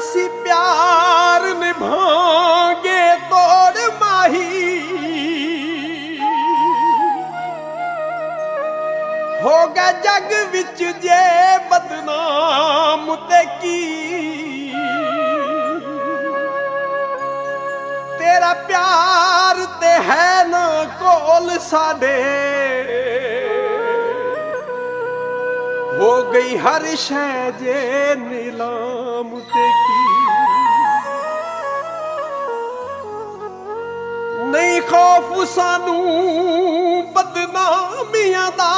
ਅਸੀਂ ਪਿਆਰ ਨਿਭਾਂਗੇ ਤੋੜ ਮਾਹੀ ਹੋਗਾ ਜੱਗ ਵਿੱਚ ਜੇ ਬਦਨਾਮ ਤੇ ਕੀ ਤੇਰਾ ਪਿਆਰ ਤੇ ਹੈ ਨਾ ਕੋਲ ਸਾਡੇ हो गई हर शै जे नीलाम ते की नहीं खौफ सानू बदनामियां दा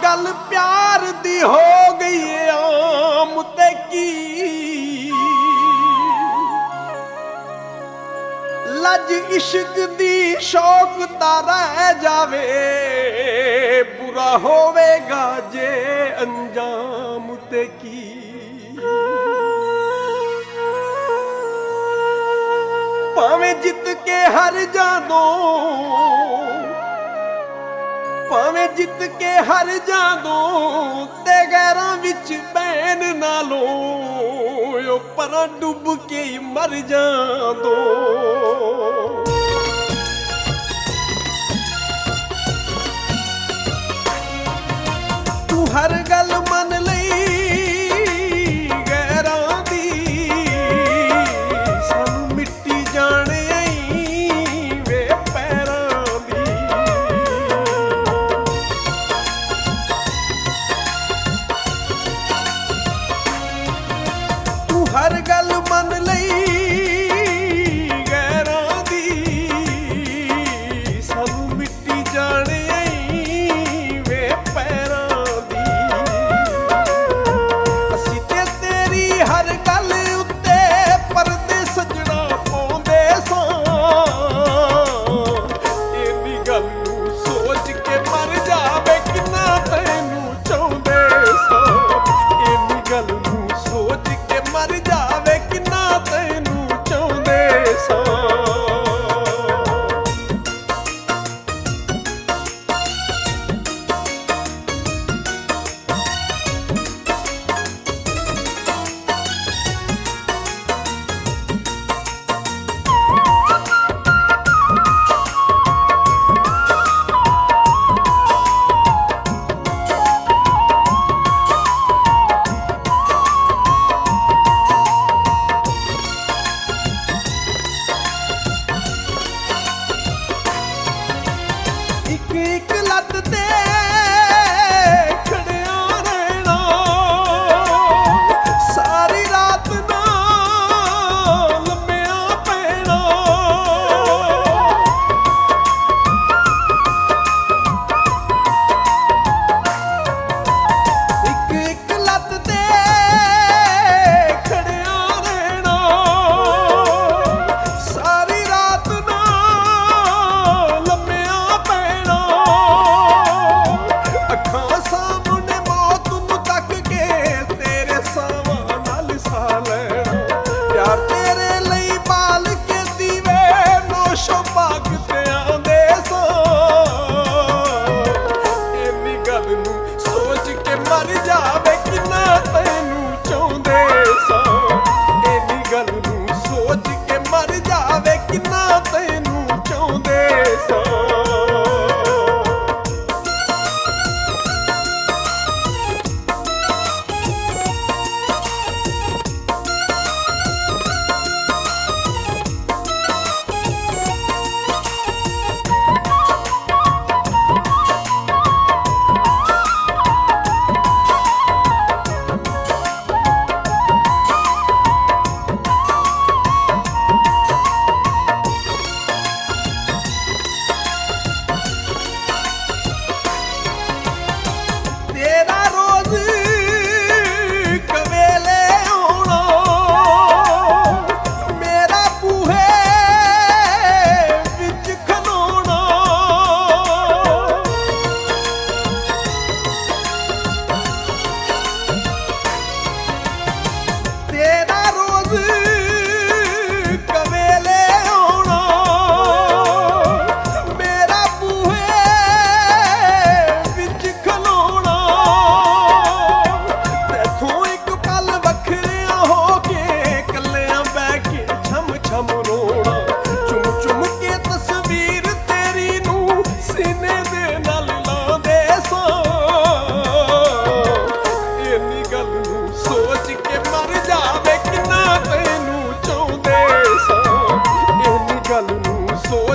गल प्यार दी हो गई आम ते की लज इश्क दी शौक दा रह जावे बुरा होवेगा जे अंजाम ते की भावें जित के हर जादो भावें जित के हर जादो ते गैरां विच बैन नालों पर डुब के मर जादो हर गल मन लई गैरां दी सानू मिट्टी जाने आई वे पैरां दी तू हर गल मन लई गैरां दी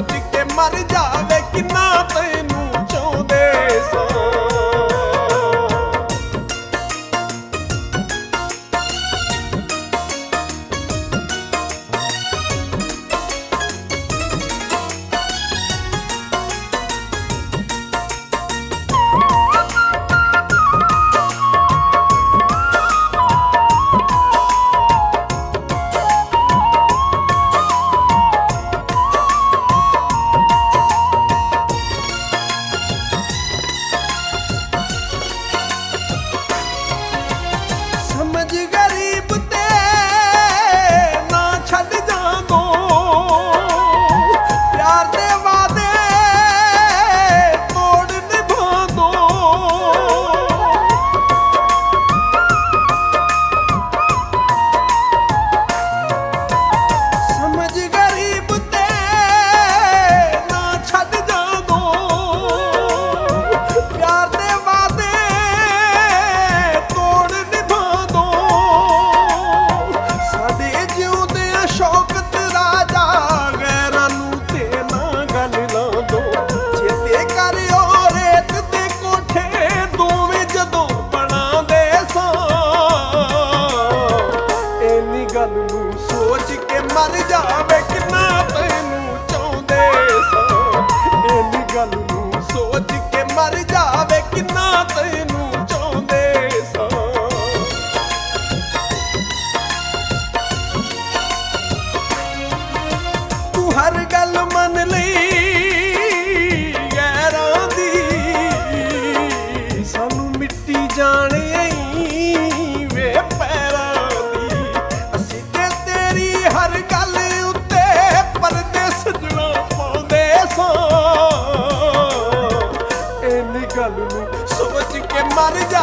ਸੋਚ ਕੇ ਮਰ ਜਾਵੇ ਕਿੰਨਾ ਤੈਨੂੰ ਚਾਹੁੰਦੇ ਸਾਂ। ਸਮਝ ਗਰੀਬ ਤੇ ਨਾ ਛੱਡ ਜਾਂਦੋ, ਪਿਆਰ ਦੇ ਵਾਅਦੇ ਤੋੜ ਨਿਭਾਂਦੋ। ਸਮਝ ਗਰੀਬ ਤੇ ਨਾ ਛੱਡ ਜਾਂਦੋ, ਪਿਆਰ ਦੇ ਵਾਅਦੇ ਤੋੜ ਨਿਭਾਂਦੋ। ਸਾਡੇ ਜਿਉਂਦਿਆਂ ਸ਼ੌਕਤ ਰਾਜਾ ਗੈਰਾਂ ਨੂੰ ਤੇ ਨਾ ਗੱਲ ਲਾਂਦੋ। ਚੇਤੇ ਕਰਿਓ ਰੇਤ ਦੇ ਕੋਠੇ ਦੋਵੇਂ ਜਦੋਂ ਬਣਾਉਂਦੇ ਸਾਂ। ਇੰਨੀ ਗੱਲ ਨੂੰ ਸੋਚ ਕੇ ਮਰ ਜਾਵੇ ਕਿੰਨਾ ਤੈਨੂੰ ਚਾਹੁੰਦੇ ਸਾਂ। ਇੰਨੀ ਗੱਲ ਨੂੰ ਸੋਚ ਕੇ ਮਰ ਜਾਵੇ ਕਿੰਨਾ ਤੈਨੂੰ ਚਾਹੁੰਦੇ ਸਾਂ। ਤੂੰ ਹਰ ਗੱਲ ਮੰਨ ਲਈ ਗੈਰਾਂ ਦੀ, ਸਾਨੂੰ ਮਿੱਟੀ ਜਾਣੇ ਆਈ ਵੇ ਪੈਰਾਂ ਦੀ। ਅਸੀਂ ਤੇ ਤੇਰੀ ਹਰ ਗੱਲ ਉੱਤੇ ਪਰਦੇ ਸਜਣਾ ਪਾਉਂਦੇ ਸਾਂ। ਇੰਨੀ ਗੱਲ ਨੂੰ ਸੋਚ ਕੇ ਮਰ ਜਾ